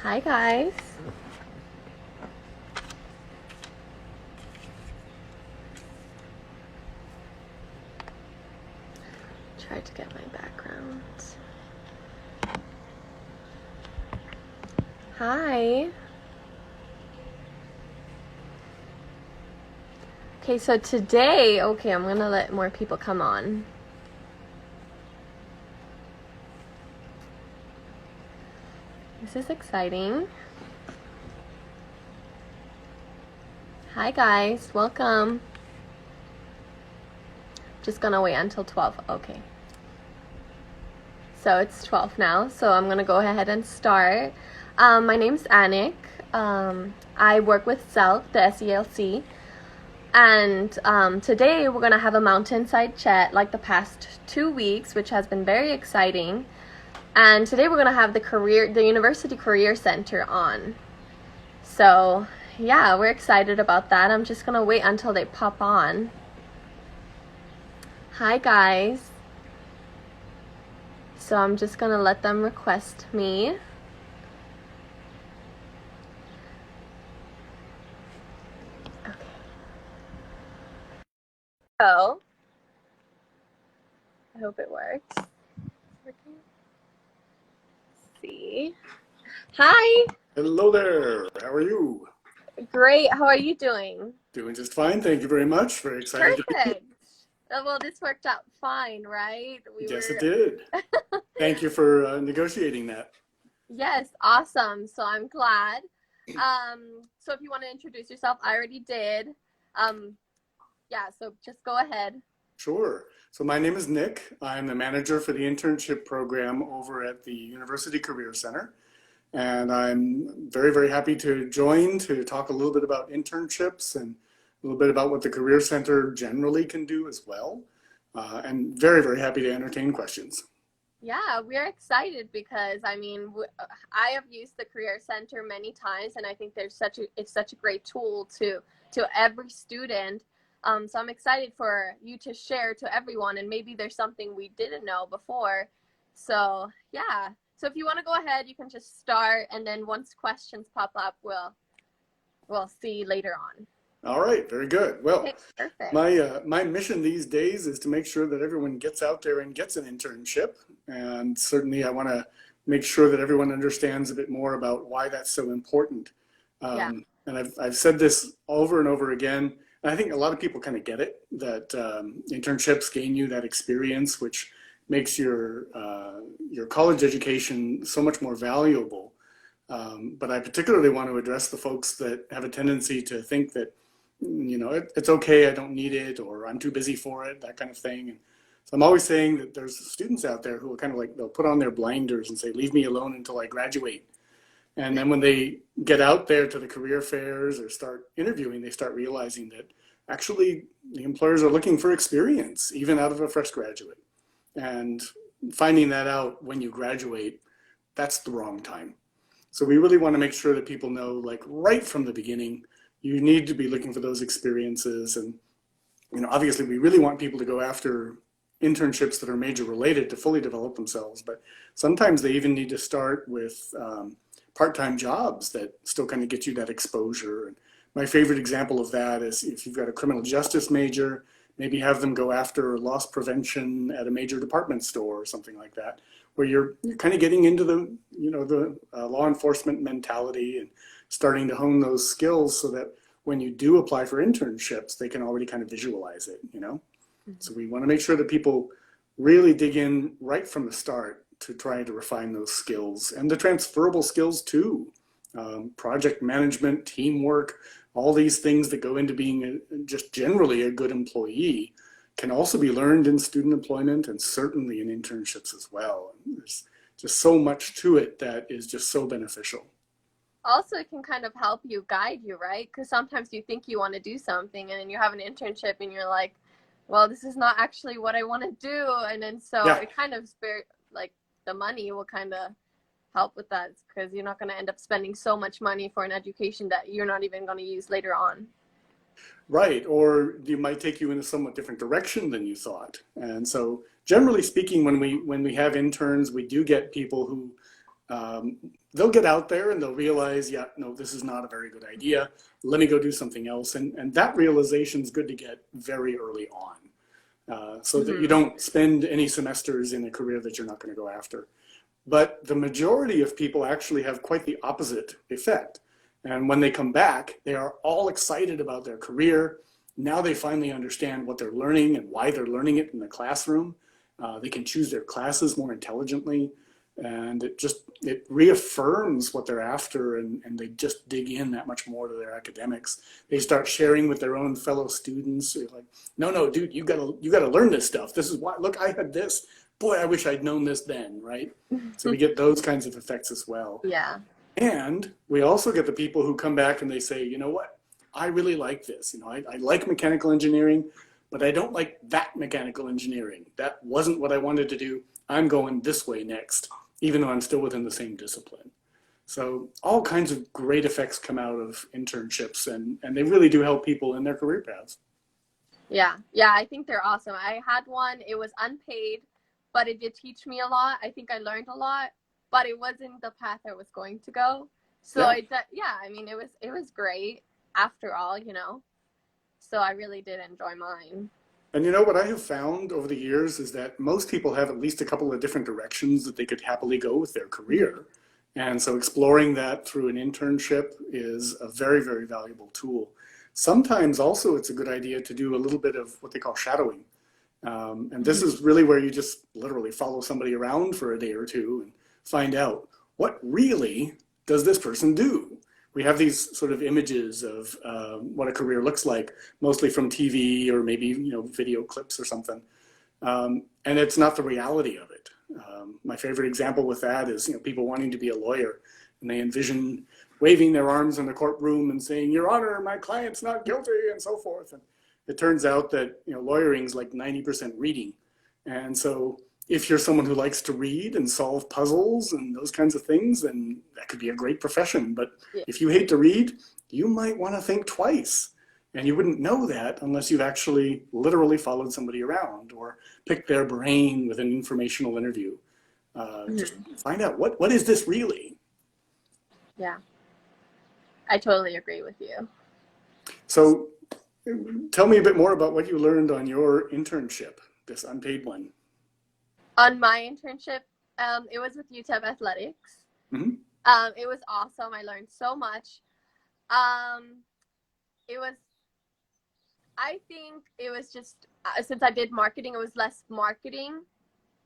Hi guys. Try to get my background. Hi. Okay, so today, I'm gonna let more people come on. This is exciting. Hi guys, welcome. Just gonna wait until 12. Okay. So it's 12 now, so I'm gonna go ahead and start. My name's Anik. I work with SELC, the SELC. And today we're going to have a Mountainside chat like the past 2 weeks, which has been very exciting. And today we're going to have the University Career Center on. So yeah, we're excited about that. I'm just going to wait until they pop on. Hi guys. So I'm just going to let them request me. So, I hope it works. Working. Let's see. Hi. Hello there. How are you? Great. How are you doing? Doing just fine. Thank you very much. Very excited to be here. Perfect. Well, this worked out fine, right? We Yes, it were. did. Thank you for negotiating that. Yes, awesome. So I'm glad. So if you want to introduce yourself, I already did. Yeah, so just go ahead. Sure. So my name is Nick. I'm the manager for the internship program over at the University Career Center. And I'm very, very happy to join to talk a little bit about internships and a little bit about what the Career Center generally can do as well. And very, very happy to entertain questions. Yeah, we're excited because I have used the Career Center many times, and I think it's such a great tool to every student. So I'm excited for you to share to everyone, and maybe there's something we didn't know before. So yeah. So if you want to go ahead, you can just start, and then once questions pop up, we'll see later on. All right, very good. Well, Okay, perfect. my mission these days is to make sure that everyone gets out there and gets an internship, and certainly I want to make sure that everyone understands a bit more about why that's so important. Yeah. And I've said this over and over again, and I think a lot of people kind of get it that internships gain you that experience, which makes your college education so much more valuable. But I particularly want to address the folks that have a tendency to think that it's okay, I don't need it, or I'm too busy for it, that kind of thing. And so I'm always saying that there's students out there who are kind of like, they'll put on their blinders and say, leave me alone until I graduate. And then when they get out there to the career fairs or start interviewing, they start realizing that actually the employers are looking for experience, even out of a fresh graduate. And finding that out when you graduate, that's the wrong time. So we really want to make sure that people know, like right from the beginning, you need to be looking for those experiences. And obviously, we really want people to go after internships that are major related to fully develop themselves. But sometimes they even need to start with part-time jobs that still kind of get you that exposure. And my favorite example of that is if you've got a criminal justice major, maybe have them go after loss prevention at a major department store or something like that, where you're kind of getting into the law enforcement mentality and starting to hone those skills so that when you do apply for internships, they can already kind of visualize it. So we want to make sure that people really dig in right from the start to try to refine those skills and the transferable skills too. Project management, teamwork, all these things that go into being just generally a good employee can also be learned in student employment and certainly in internships as well. There's just so much to it that is just so beneficial. Also, it can kind of help you guide you, right? Because sometimes you think you want to do something and then you have an internship and you're like, well, this is not actually what I want to do. And then so Yeah, it kind of like the money will kind of help with that because you're not going to end up spending so much money for an education that you're not even going to use later on. right. Or you might take you in a somewhat different direction than you thought. And so generally speaking, when we have interns, we do get people who they'll get out there and they'll realize, yeah, no, this is not a very good idea. Let me go do something else. And that realization is good to get very early on, so that you Mm-hmm. don't spend any semesters in a career that you're not going to go after. But the majority of people actually have quite the opposite effect. And when they come back, they are all excited about their career. Now they finally understand what they're learning and why they're learning it in the classroom. They can choose their classes more intelligently. And it reaffirms what they're after, and they just dig in that much more to their academics. They start sharing with their own fellow students. They're like, no, dude, you gotta learn this stuff. This is why, look, I had this. Boy, I wish I'd known this then, right? So we get those kinds of effects as well. Yeah. And we also get the people who come back and they say, you know what, I really like this. I like mechanical engineering, but I don't like that mechanical engineering. That wasn't what I wanted to do. I'm going this way next, even though I'm still within the same discipline. So all kinds of great effects come out of internships, and they really do help people in their career paths. Yeah. Yeah. I think they're awesome. I had one, it was unpaid, but it did teach me a lot. I think I learned a lot, but it wasn't the path I was going to go. So Yeah. yeah, I mean, it was great after all, So I really did enjoy mine. And you know what I have found over the years is that most people have at least a couple of different directions that they could happily go with their career. And so exploring that through an internship is a very, very valuable tool. Sometimes also it's a good idea to do a little bit of what they call shadowing. And this Mhm. is really where you just literally follow somebody around for a day or two and find out what really does this person do. We have these sort of images of what a career looks like, mostly from TV or maybe video clips or something, and it's not the reality of it. My favorite example with that is people wanting to be a lawyer, and they envision waving their arms in the courtroom and saying, "Your Honor, my client's not guilty," and so forth. And it turns out that lawyering is like 90% reading, and so if you're someone who likes to read and solve puzzles and those kinds of things, then that could be a great profession. But Yeah. if you hate to read, you might want to think twice. And you wouldn't know that unless you've actually literally followed somebody around or picked their brain with an informational interview. Just Mhm. find out what is this really? Yeah. I totally agree with you. So tell me a bit more about what you learned on your internship, this unpaid one. On my internship, it was with UTEP Athletics. Mm-hmm. It was awesome. I learned so much. Um, it was, I think it was just, since I did marketing, it was less marketing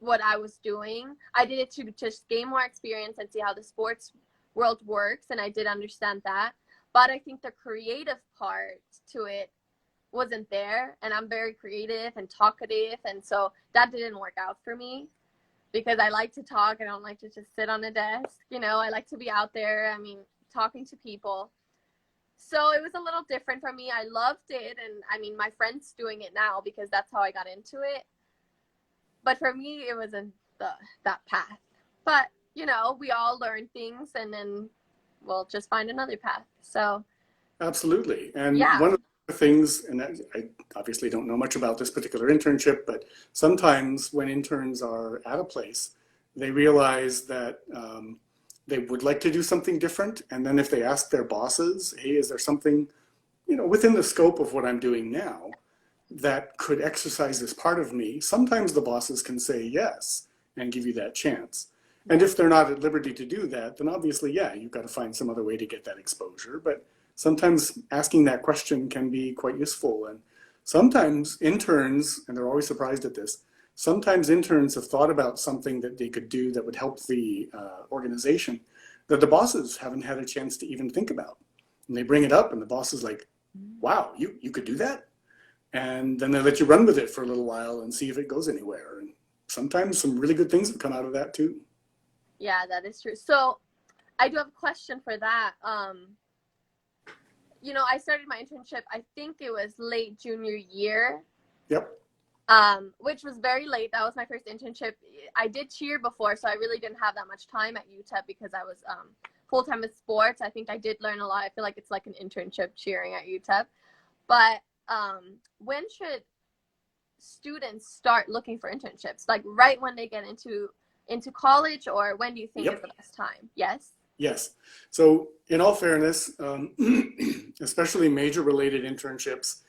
what I was doing. I did it to just gain more experience and see how the sports world works, and I did understand that. But I think the creative part to it wasn't there, and I'm very creative and talkative, and so that didn't work out for me because I like to talk. I don't like to just sit on a desk. I like to be out there. I mean, talking to people. So it was a little different for me. I loved it, and I mean, my friend's doing it now because that's how I got into it. But for me, it wasn't that path. But we all learn things, and then we'll just find another path. So Absolutely. And yeah. one of the things, and I obviously don't know much about this particular internship, but sometimes when interns are at a place, they realize that they would like to do something different. And then if they ask their bosses, hey, is there something, within the scope of what I'm doing now that could exercise this part of me? Sometimes the bosses can say yes and give you that chance. And Yeah. if they're not at liberty to do that, then obviously, yeah, you've got to find some other way to get that exposure. But sometimes asking that question can be quite useful. And sometimes interns, and they're always surprised at this, sometimes interns have thought about something that they could do that would help the organization that the bosses haven't had a chance to even think about. And they bring it up, and the boss is like, wow, you could do that? And then they let you run with it for a little while and see if it goes anywhere. And sometimes some really good things have come out of that too. Yeah, that is true. So I do have a question for that. I started my internship, I think it was late junior year, Yep. which was very late. That was my first internship. I did cheer before, so I really didn't have that much time at UTEP because I was full-time with sports. I think I did learn a lot. I feel like it's like an internship cheering at UTEP. But when should students start looking for internships? Like right when they get into into college, or when do you think is Yep. the best time? Yes. Yes. So in all fairness, especially major related internships,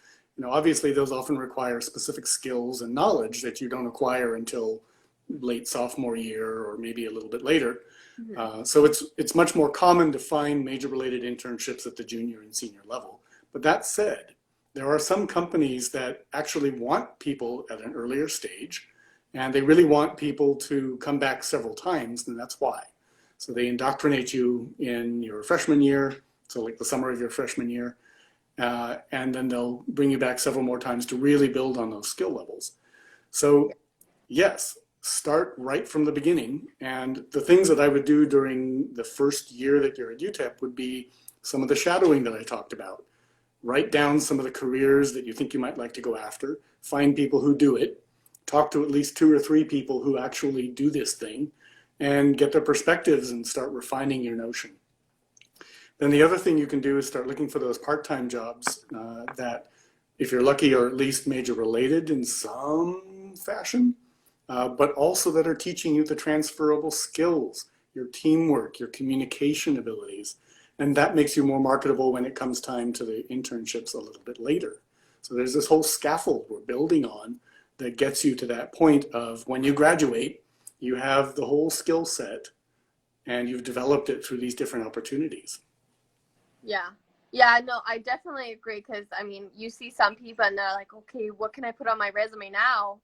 obviously those often require specific skills and knowledge that you don't acquire until late sophomore year or maybe a little bit later. Mm-hmm. So it's much more common to find major related internships at the junior and senior level. But that said, there are some companies that actually want people at an earlier stage, and they really want people to come back several times, and that's why. So they indoctrinate you in your freshman year, so like the summer of your freshman year, and then they'll bring you back several more times to really build on those skill levels. So yes, start right from the beginning. And the things that I would do during the first year that you're at UTEP would be some of the shadowing that I talked about. Write down some of the careers that you think you might like to go after, find people who do it, talk to at least 2 or 3 people who actually do this thing, and get their perspectives and start refining your notion. Then the other thing you can do is start looking for those part-time jobs that, if you're lucky, are at least major related in some fashion, but also that are teaching you the transferable skills, your teamwork, your communication abilities. And that makes you more marketable when it comes time to the internships a little bit later. So there's this whole scaffold we're building on that gets you to that point of when you graduate, you have the whole skill set and you've developed it through these different opportunities. Yeah. Yeah, no, I definitely agree, because I mean, you see some people and they're like, okay, what can I put on my resume now?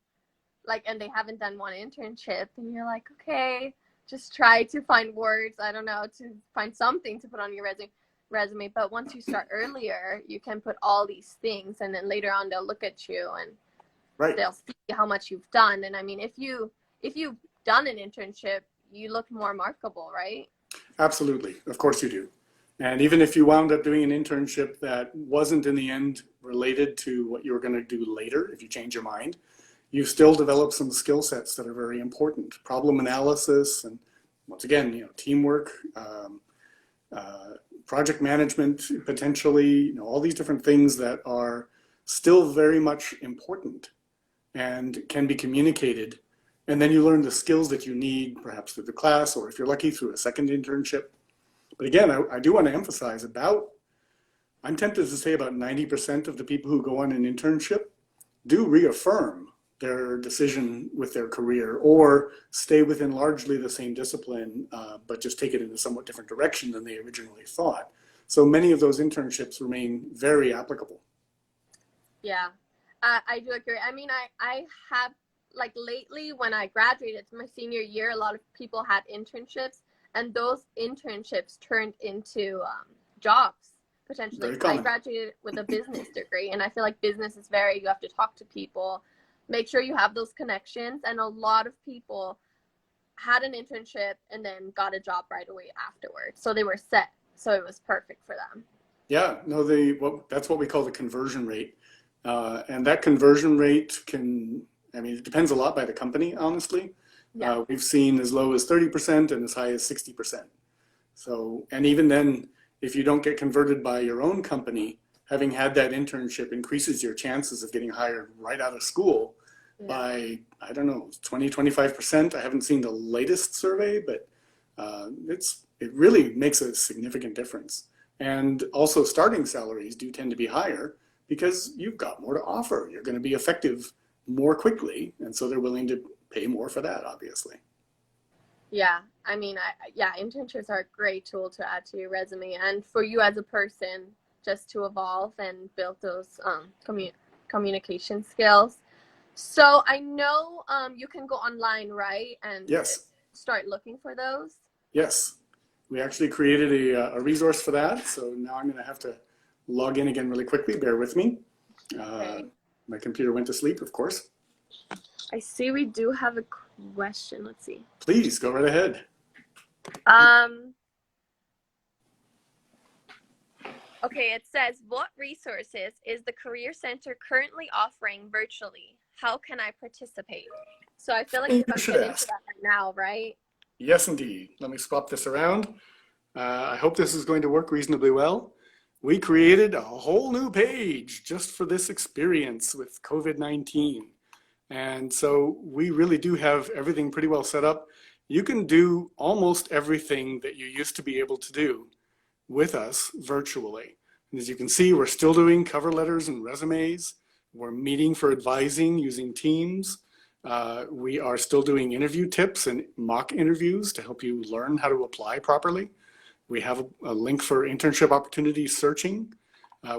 Like, and they haven't done one internship, and you're like, okay, just try to find words, I don't know, to find something to put on your resume. But once you start earlier, you can put all these things, and then later on they'll look at you and Right. they'll see how much you've done. And I mean, if you've done an internship, you look more marketable, right? Absolutely. Of course you do. And even if you wound up doing an internship that wasn't in the end related to what you were going to do later, if you change your mind, you still develop some skill sets that are very important. Problem analysis, and once again, teamwork, project management, potentially, all these different things that are still very much important and can be communicated. And then you learn the skills that you need, perhaps through the class, or if you're lucky, through a second internship. But again, I do want to emphasize I'm tempted to say about 90% of the people who go on an internship do reaffirm their decision with their career, or stay within largely the same discipline, but just take it in a somewhat different direction than they originally thought. So many of those internships remain very applicable. Yeah, I do agree. I mean, I have, like, lately when I graduated my senior year, a lot of people had internships, and those internships turned into jobs potentially. Very I common. graduated with a business degree, and I feel like business is you have to talk to people, make sure you have those connections, and a lot of people had an internship and then got a job right away afterwards. So they were set. So it was perfect for them. Yeah, no, that's what we call the conversion rate. And that conversion rate it depends a lot by the company, honestly. Yeah. We've seen as low as 30% and as high as 60%. So, and even then, if you don't get converted by your own company, having had that internship increases your chances of getting hired right out of school by, I don't know, 20, 25%. I haven't seen the latest survey, but it really makes a significant difference. And also starting salaries do tend to be higher because you've got more to offer. You're going to be effective more quickly. And so they're willing to pay more for that, obviously. Yeah. I mean, internships are a great tool to add to your resume, and for you as a person, just to evolve and build those communication skills. So I know you can go online, right? And Yes. start looking for those. Yes. We actually created a resource for that. So now I'm going to have to log in again really quickly. Bear with me. Okay. My computer went to sleep, of course. I see we do have a question. Let's see. Please go right ahead. Okay, it says, what resources is the Career Center currently offering virtually? How can I participate? So I feel like you're going to get into that right now, right? Yes, indeed. Let me swap this around. I hope this is going to work reasonably well. We created a whole new page just for this experience with COVID-19. And so we really do have everything pretty well set up. you can do almost everything that you used to be able to do with us virtually. And as you can see, we're still doing cover letters and resumes. We're meeting for advising using Teams. We are still doing interview tips and mock interviews to help you learn how to apply properly. We have a link for internship opportunity searching.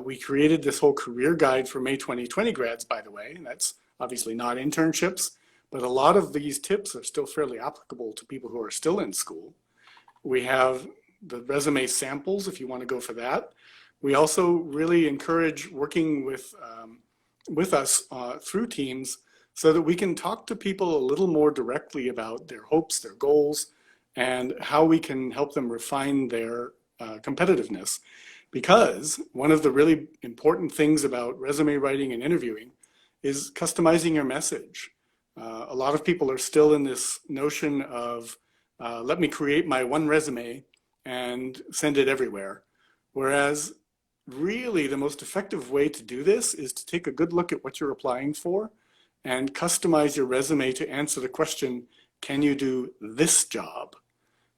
We created this whole career guide for May 2020 grads, by the way, and that's obviously not internships, but a lot of these tips are still fairly applicable to people who are still in school. We have the resume samples if you want to go for that. We also really encourage working with us through Teams so that we can talk to people a little more directly about their hopes, their goals, and how we can help them refine their competitiveness. Because one of the really important things about resume writing and interviewing is customizing your message. A lot of people are still in this notion of let me create my one resume and send it everywhere. Whereas really the most effective way to do this is to take a good look at what you're applying for and customize your resume to answer the question, can you do this job?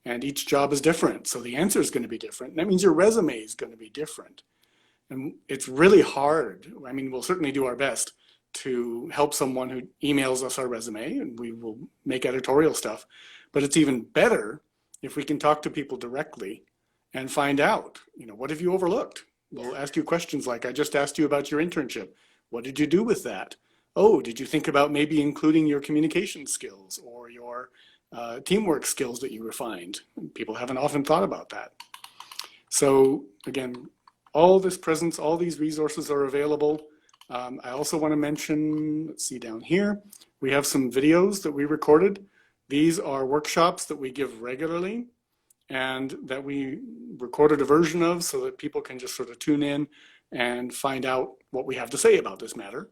And each job is different, so the answer is going to be different. That means your resume is going to be different. And it's really hard. I mean, we'll certainly do our best to help someone who emails us our resume, and we will make editorial stuff. But it's even better if we can talk to people directly and find out, what have you overlooked? We'll ask you questions like, I just asked you about your internship. What did you do with that? Oh, did you think about maybe including your communication skills or your teamwork skills that you refined? People haven't often thought about that. So again, all this presence, all these resources are available. I also want to mention, let's see down here, we have some videos that we recorded. These are workshops that we give regularly and that we recorded a version of so that people can just sort of tune in and find out what we have to say about this matter.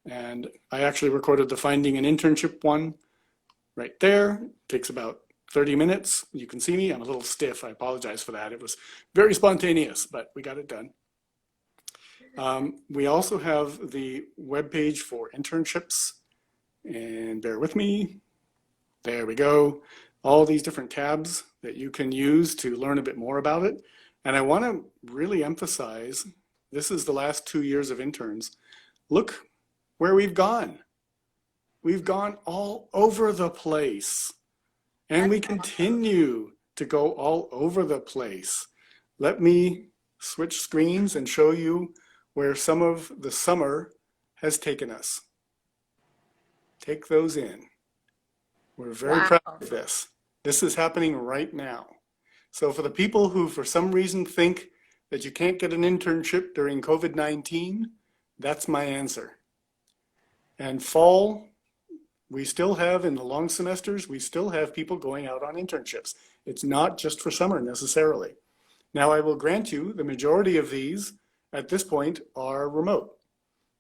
And I actually recorded the Finding an Internship one right there. It takes about 30 minutes. You can see me. I'm a little stiff. I apologize for that. It was very spontaneous, but we got it done. We also have the webpage for internships, and bear with me. There we go. All these different tabs that you can use to learn a bit more about it. And I want to really emphasize, this is the last 2 years of interns. Look where we've gone. We've gone all over the place, and we continue to go all over the place. Let me switch screens and show you where some of the summer has taken us. Take those in. We're very proud of this. This is happening right now. So for the people who for some reason think that you can't get an internship during COVID-19, that's my answer. And fall, we still have, in the long semesters, we still have people going out on internships. It's not just for summer necessarily. Now I will grant you the majority of these at this point are remote.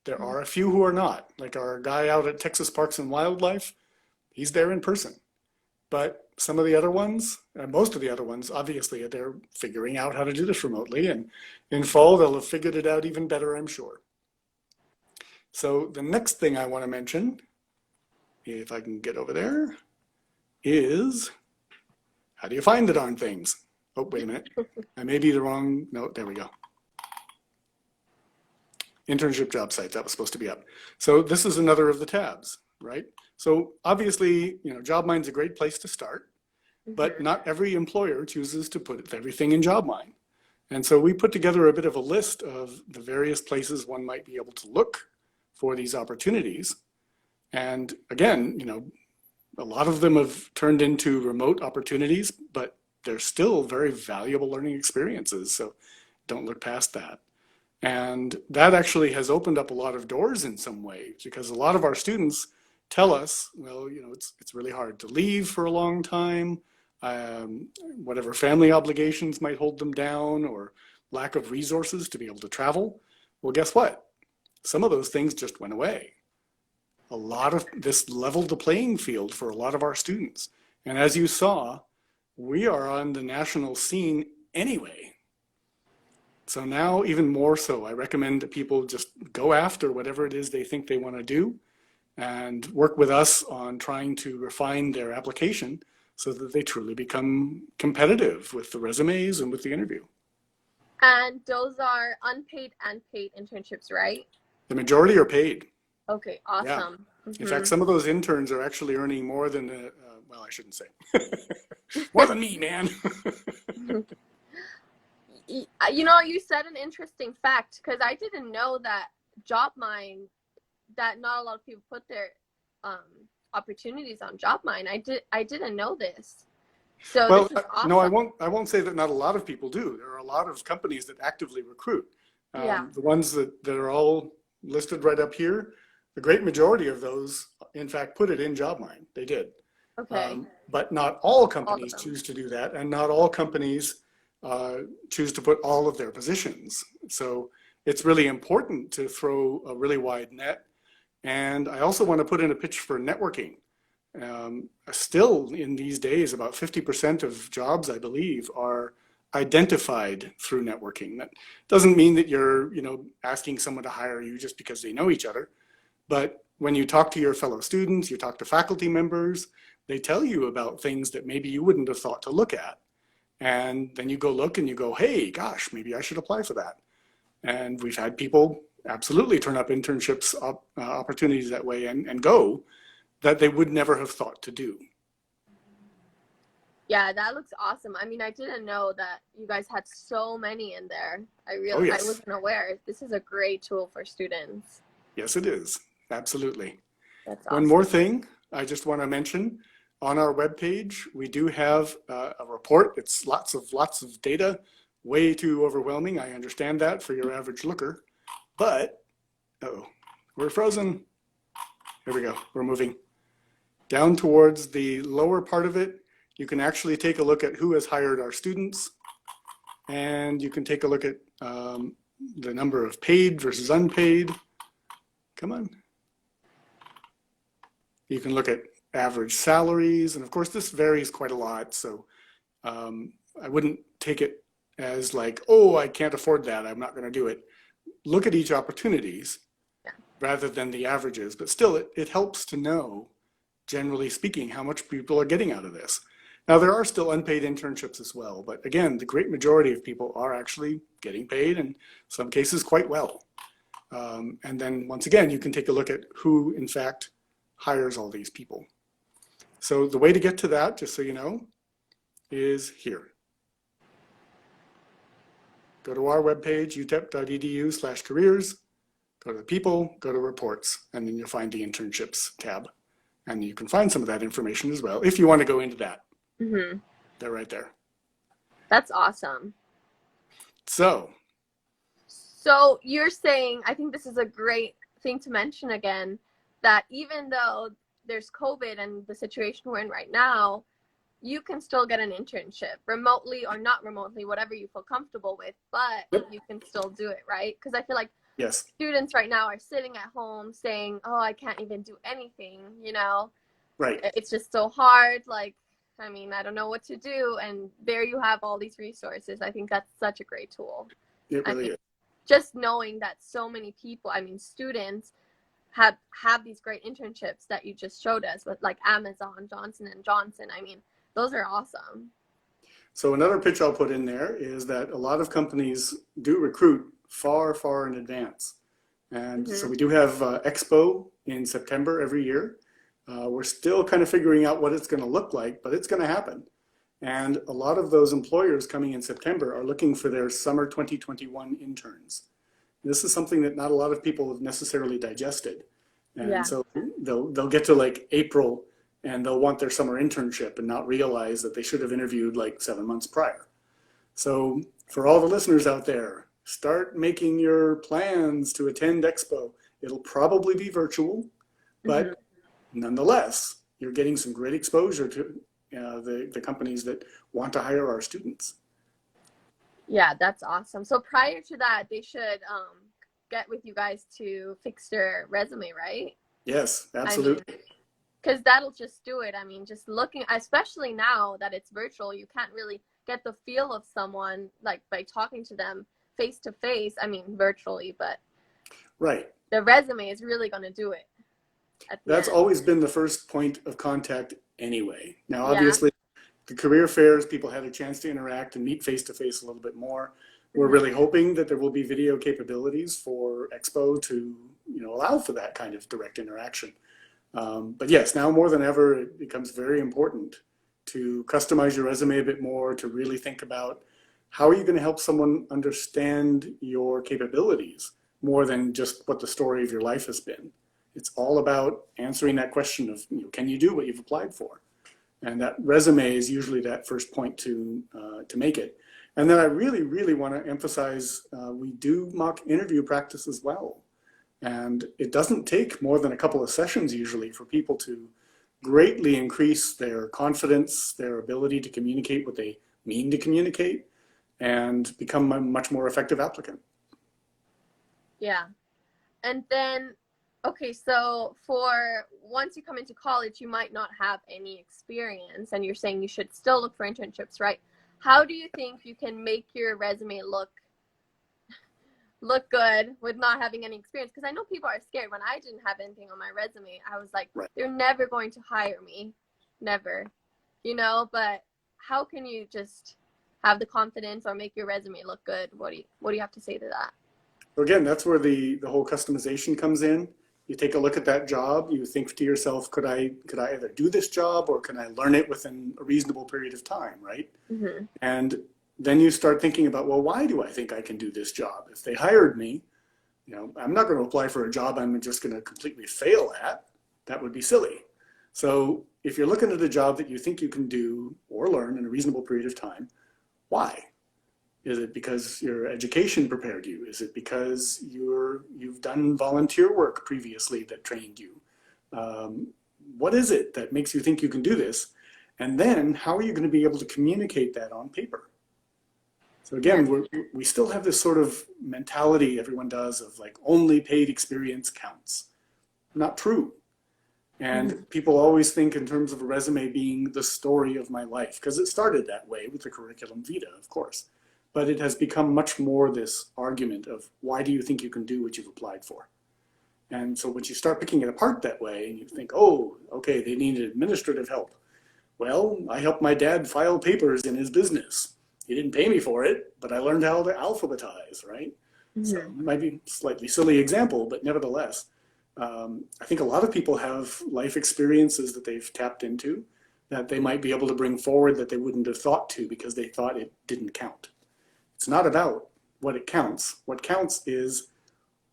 There are a few who are not, like our guy out at Texas Parks and Wildlife, he's there in person. But some of the other ones, most of the other ones, obviously they're figuring out how to do this remotely, and in fall they'll have figured it out even better, I'm sure. So the next thing I want to mention, if I can get over there, is how do you find the darn things? Oh, wait a minute. I may be the wrong, no, there we go. Internship job sites, that was supposed to be up. So this is another of the tabs, right? So obviously, JobMind's a great place to start, but not every employer chooses to put everything in JobMind. And so we put together a bit of a list of the various places one might be able to look for these opportunities. And again, a lot of them have turned into remote opportunities, but they're still very valuable learning experiences. So don't look past that. And that actually has opened up a lot of doors in some ways, because a lot of our students tell us, well, it's really hard to leave for a long time. Whatever family obligations might hold them down, or lack of resources to be able to travel. Well, guess what? Some of those things just went away. A lot of this leveled the playing field for a lot of our students. And as you saw, we are on the national scene anyway. So now even more so, I recommend that people just go after whatever it is they think they want to do and work with us on trying to refine their application so that they truly become competitive with the resumes and with the interview. And those are unpaid and paid internships, right? The majority are paid. Okay, Yeah. awesome. In fact, some of those interns are actually earning more than, well, I shouldn't say, more than me, man. You know, you said an interesting fact because I didn't know that JobMine, that not a lot of people put their um, opportunities on JobMine. I didn't know this. So Well, this is no, awesome. I won't say that not a lot of people do. There are a lot of companies that actively recruit. Yeah. The ones that are all listed right up here, the great majority of those, in fact, put it in JobMine. They did. Okay. But not all All of companies them. choose to do that, and not all companies choose to put all of their positions. So it's really important to throw a really wide net. And I also want to put in a pitch for networking. Still in these days, about 50% of jobs, I believe, are identified through networking. That doesn't mean that you're, asking someone to hire you just because they know each other. But when you talk to your fellow students, you talk to faculty members, they tell you about things that maybe you wouldn't have thought to look at. And then you go look and you go, hey, gosh, maybe I should apply for that. And we've had people absolutely turn up internships opportunities that way and go that they would never have thought to do. Yeah, that looks awesome. I mean, I didn't know that you guys had so many in there. Oh, I yes. wasn't aware. This is a great tool for students. Yes, it is. Absolutely. That's One more awesome. thing I just want to mention. On our webpage, we do have a report. It's lots of data, way too overwhelming. I understand that for your average looker, but uh-oh, we're frozen. Here we go. We're moving down towards the lower part of it. You can actually take a look at who has hired our students, and you can take a look at the number of paid versus unpaid. Come on. You can look at average salaries, and of course this varies quite a lot, so I wouldn't take it as like, oh, I can't afford that, I'm not going to do it. Look at each opportunities Yeah. rather than the averages, but still it helps to know, generally speaking, how much people are getting out of this. Now there are still unpaid internships as well, but again, the great majority of people are actually getting paid, in some cases quite well. And then once again, you can take a look at who in fact hires all these people. So the way to get to that, just so you know, is here. Go to our webpage, utep.edu/careers, go to the people, go to reports, and then you'll find the internships tab. And you can find some of that information as well if you want to go into that. Mm-hmm. They're right there. That's awesome. So You're saying, I think this is a great thing to mention again, that even though there's COVID and the situation we're in right now, you can still get an internship remotely or not remotely, whatever you feel comfortable with, but yep. you can still do it, right? Because I feel like Yes. students right now are sitting at home saying, oh, I can't even do anything, Right. It's just so hard. Like, I mean, I don't know what to do. And there you have all these resources. I think that's such a great tool. It I really mean, is. just knowing that so many people, I mean, students have these great internships that you just showed us with like Amazon, Johnson and Johnson. I mean, those are awesome. So another pitch I'll put in there is that a lot of companies do recruit far, far in advance. And so we do have Expo in September every year. We're still kind of figuring out what it's going to look like, but it's going to happen. And a lot of those employers coming in September are looking for their summer 2021 interns. This is something that not a lot of people have necessarily digested. And Yeah. so they'll get to like April and they'll want their summer internship and not realize that they should have interviewed like 7 months prior. So for all the listeners out there, start making your plans to attend Expo. It'll probably be virtual, but nonetheless, you're getting some great exposure to the companies that want to hire our students. Yeah, that's awesome. So prior to that, they should get with you guys to fix their resume, right? Yes, absolutely. I mean, because that'll just do it. I mean, just looking, especially now that it's virtual, you can't really get the feel of someone like by talking to them face to face. I mean, virtually, but right. The resume is really going to do it. That's always been the first point of contact anyway. Now, Yeah. obviously, the career fairs, people had a chance to interact and meet face to face a little bit more. We're Mm-hmm. really hoping that there will be video capabilities for Expo to, allow for that kind of direct interaction. But yes, now more than ever, it becomes very important to customize your resume a bit more, to really think about how are you going to help someone understand your capabilities more than just what the story of your life has been. It's all about answering that question of, can you do what you've applied for? And that resume is usually that first point to make it. And then I really, really want to emphasize we do mock interview practice as well. And it doesn't take more than a couple of sessions usually for people to greatly increase their confidence, their ability to communicate what they mean to communicate, and become a much more effective applicant. Yeah. And then, okay, so for once you come into college, you might not have any experience, and you're saying you should still look for internships, right? How do you think you can make your resume look good with not having any experience? Because I know people are scared. When I didn't have anything on my resume, I was like, right. They're never going to hire me. Never. But how can you just have the confidence or make your resume look good? What do you have to say to that? So again, that's where the whole customization comes in. You take a look at that job, you think to yourself, could I either do this job or can I learn it within a reasonable period of time, right? Mm-hmm. And then you start thinking about, well, why do I think I can do this job? If they hired me, I'm not going to apply for a job I'm just going to completely fail at. That would be silly. So if you're looking at a job that you think you can do or learn in a reasonable period of time, why? Is it because your education prepared you? Is it because you've done volunteer work previously that trained you? What is it that makes you think you can do this? And then how are you going to be able to communicate that on paper? So again, we still have this sort of mentality everyone does of like only paid experience counts. Not true. And people always think in terms of a resume being the story of my life, because it started that way with the curriculum vitae, of course. But it has become much more this argument of why do you think you can do what you've applied for? And so once you start picking it apart that way and you think, oh, okay, they need administrative help. Well, I helped my dad file papers in his business. He didn't pay me for it, but I learned how to alphabetize, right? Mm-hmm. So it might be a slightly silly example, but nevertheless, I think a lot of people have life experiences that they've tapped into that they might be able to bring forward that they wouldn't have thought to because they thought it didn't count. It's not about what it counts. What counts is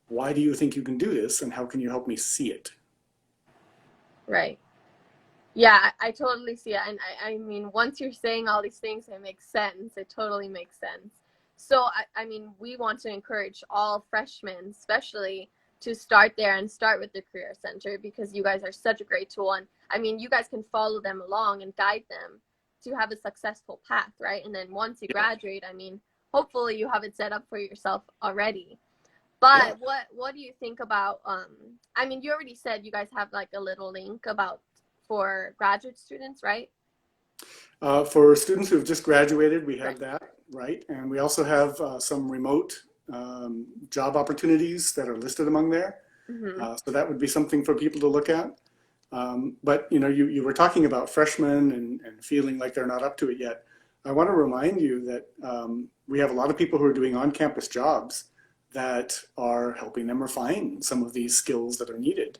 why do you think you can do this and how can you help me see it? Right. Yeah, I totally see it. And I mean, once you're saying all these things, it makes sense. It totally makes sense. So, I mean, we want to encourage all freshmen, especially, to start there and start with the Career Center because you guys are such a great tool. And I mean, you guys can follow them along and guide them to have a successful path, right? And then once you graduate, I mean, hopefully you have it set up for yourself already. But what do you think about, I mean, you already said you guys have like a little link about for graduate students, right? For students who have just graduated, we have that, right? And we also have some remote job opportunities that are listed among there. Mm-hmm. So that would be something for people to look at. But you were talking about freshmen and feeling like they're not up to it yet. I want to remind you that we have a lot of people who are doing on-campus jobs that are helping them refine some of these skills that are needed.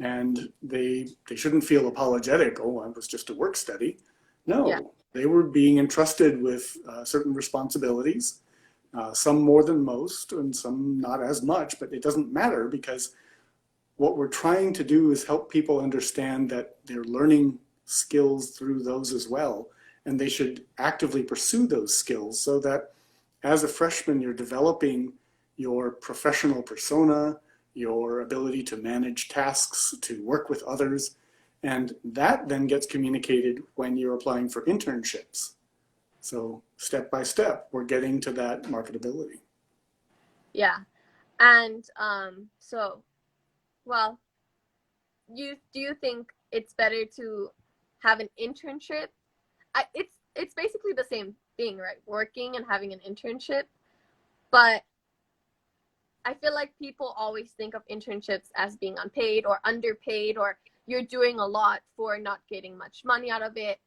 And they shouldn't feel apologetic, oh, I was just a work study. No, they were being entrusted with certain responsibilities, some more than most and some not as much, but it doesn't matter because what we're trying to do is help people understand that they're learning skills through those as well. And they should actively pursue those skills so that as a freshman, you're developing your professional persona, your ability to manage tasks, to work with others. And that then gets communicated when you're applying for internships. So step by step, we're getting to that marketability. Yeah. And do you think it's better to have an internship? It's basically the same thing, right? Working and having an internship. But I feel like people always think of internships as being unpaid or underpaid, or you're doing a lot for not getting much money out of it.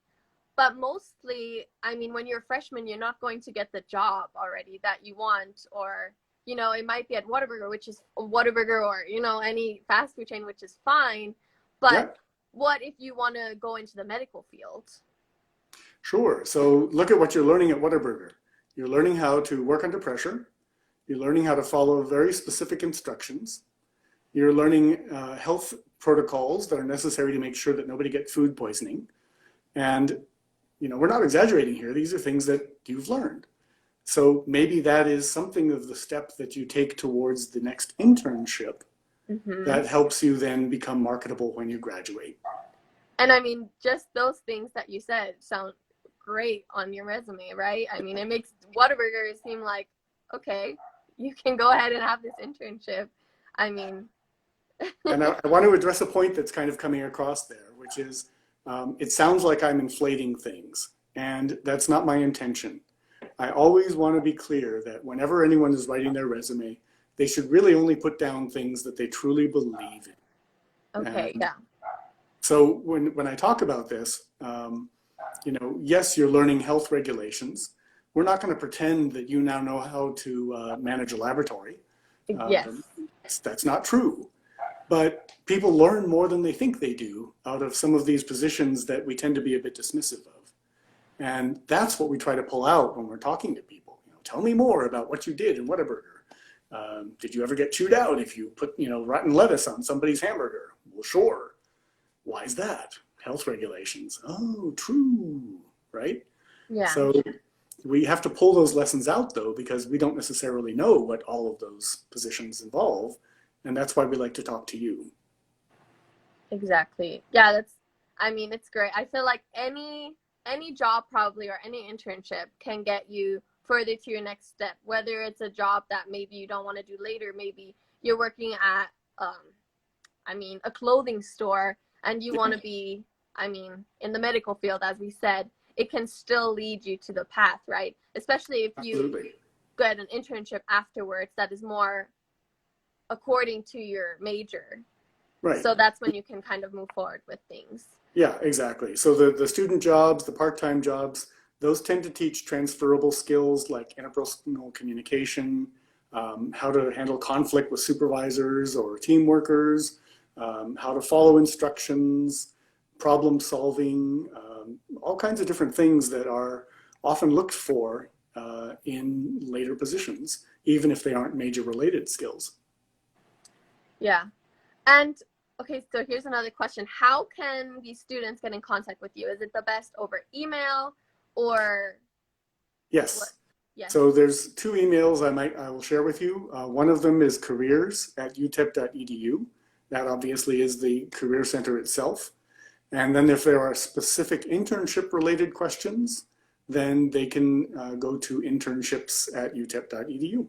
but mostly, I mean, when you're a freshman, you're not going to get the job already that you want, or, you know, it might be at Whataburger, which is Whataburger, or, you know, any fast food chain, which is fine. But Yeah, what if you want to go into the medical field? sure. So look at what you're learning at Whataburger. You're learning how to work under pressure. You're learning how to follow very specific instructions. You're learning health protocols that are necessary to make sure that nobody gets food poisoning. And, you know, we're not exaggerating here. These are things that you've learned. So maybe that is something of the step that you take towards the next internship Mm-hmm. that helps you then become marketable when you graduate. And I mean, just those things that you said sound great on your resume, right? I mean, it makes Whataburger seem like, okay, you can go ahead and have this internship. I mean, And I want to address a point that's kind of coming across there, which is it sounds like I'm inflating things, and that's not my intention. I always want to be clear that whenever anyone is writing their resume, they should really only put down things that they truly believe in. okay, And yeah. so when I talk about this, you know, yes, you're learning health regulations. We're not going to pretend that you now know how to manage a laboratory. Yes. That's not true. But people learn more than they think they do out of some of these positions that we tend to be a bit dismissive of. And that's what we try to pull out when we're talking to people. You know, tell me more about what you did in Whataburger. Did you ever get chewed out if you put, you know, rotten lettuce on somebody's hamburger? Well, sure. Why is that? Health regulations. Oh, true. Right? Yeah. So we have to pull those lessons out, though, because we don't necessarily know what all of those positions involve. And that's why we like to talk to you. Exactly. Yeah, that's, I mean, it's great. I feel like any job probably, or any internship can get you further to your next step, whether it's a job that maybe you don't want to do later, maybe you're working at I mean, a clothing store, and you want to be, I mean, in the medical field, as we said, it can still lead you to the path, right? Especially if you Absolutely. get an internship afterwards that is more according to your major. Right. So that's when you can kind of move forward with things. Yeah, exactly. So the student jobs, the part-time jobs, those tend to teach transferable skills like interpersonal communication, how to handle conflict with supervisors or team workers, how to follow instructions, problem solving, all kinds of different things that are often looked for in later positions, even if they aren't major related skills. Yeah. And okay, so here's another question. How can these students get in contact with you? Is it the best over email or what? Yes. Yes. So there's two emails I will share with you. One of them is careers@utep.edu. That obviously is the career center itself. And then if there are specific internship related questions, then they can go to internships@utep.edu.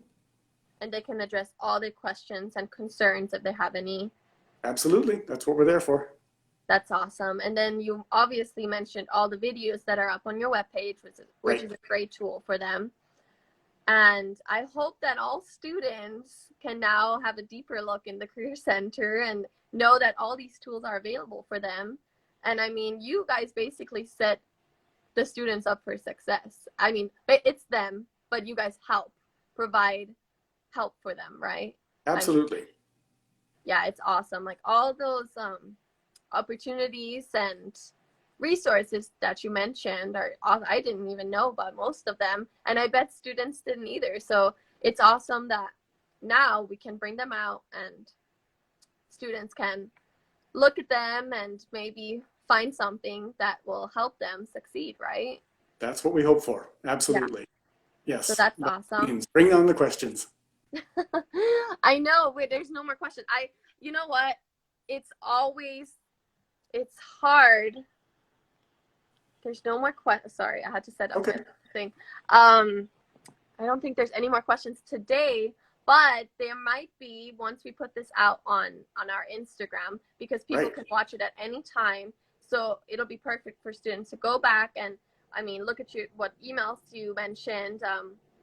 And they can address all their questions and concerns if they have any. Absolutely, that's what we're there for. That's awesome. And then you obviously mentioned all the videos that are up on your webpage, which Right. is a great tool for them. And I hope that all students can now have a deeper look in the Career Center and know that all these tools are available for them. And I mean, you guys basically set the students up for success. I mean, it's them, but you guys provide help for them, right? I mean, Absolutely. yeah, it's awesome. Like all those opportunities and resources that you mentioned are, I didn't even know about most of them, and I bet students didn't either. So it's awesome that now we can bring them out and students can look at them and maybe find something that will help them succeed, right? That's what we hope for. Yeah. Absolutely. So Yes. that's awesome. Bring on the questions. I know. Wait, there's no more question. You know what? It's always, it's hard. There's no more questions. Sorry, I had to set up Okay. my thing. I don't think there's any more questions today, but there might be once we put this out on our Instagram, because people Right. can watch it at any time. So it'll be perfect for students to go back and, I mean, look at what emails you mentioned,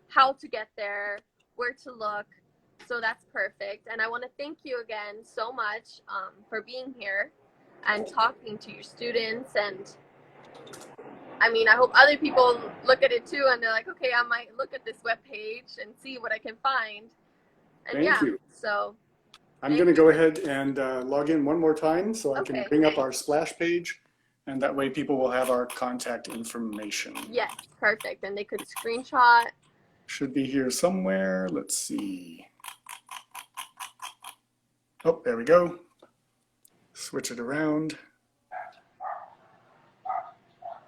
how to get there, where to look. So that's perfect. And I want to thank you again so much for being here and talking to your students and I mean, I hope other people look at it too and they're like, okay, I might look at this web page and see what I can find. And Thank yeah, you. so I'm thank going to you. go ahead and log in one more time so I can Okay. bring up our splash page, and that way people will have our contact information. Yes, perfect. And they could screenshot. Should be here somewhere. Let's see. Oh, there we go. Switch it around.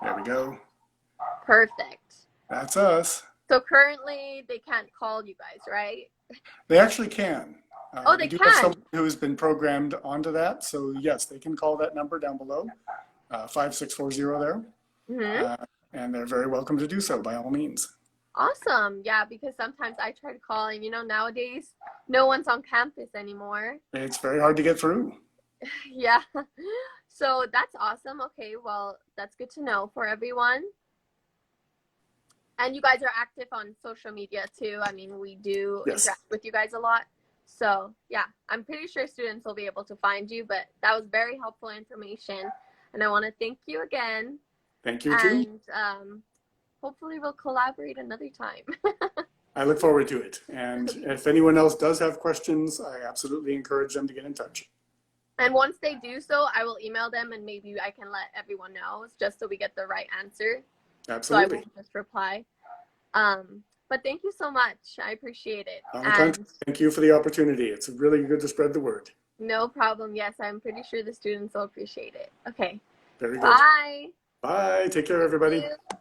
There we go. Perfect. That's us. So currently they can't call you guys, right? They actually can. Oh, We they do have can. someone who's been programmed onto that. So yes, they can call that number down below, 5640 there. Mm-hmm. And they're very welcome to do so by all means. Awesome. Yeah, because sometimes I try to call and nowadays no one's on campus anymore. It's very hard to get through. Yeah. So that's awesome. Okay, well, that's good to know for everyone. And you guys are active on social media too. I mean, we do Yes. interact with you guys a lot. So yeah, I'm pretty sure students will be able to find you, but that was very helpful information. And I want to thank you again. Thank you too. And hopefully we'll collaborate another time. I look forward to it. And if anyone else does have questions, I absolutely encourage them to get in touch. And once they do so, I will email them and maybe I can let everyone know just so we get the right answer. Absolutely. So I won't just reply. But thank you so much. I appreciate it. On the contrary, thank you for the opportunity. It's really good to spread the word. No problem. Yes, I'm pretty sure the students will appreciate it. Okay. Very good. Bye. Bye. Take care, everybody. Thank you.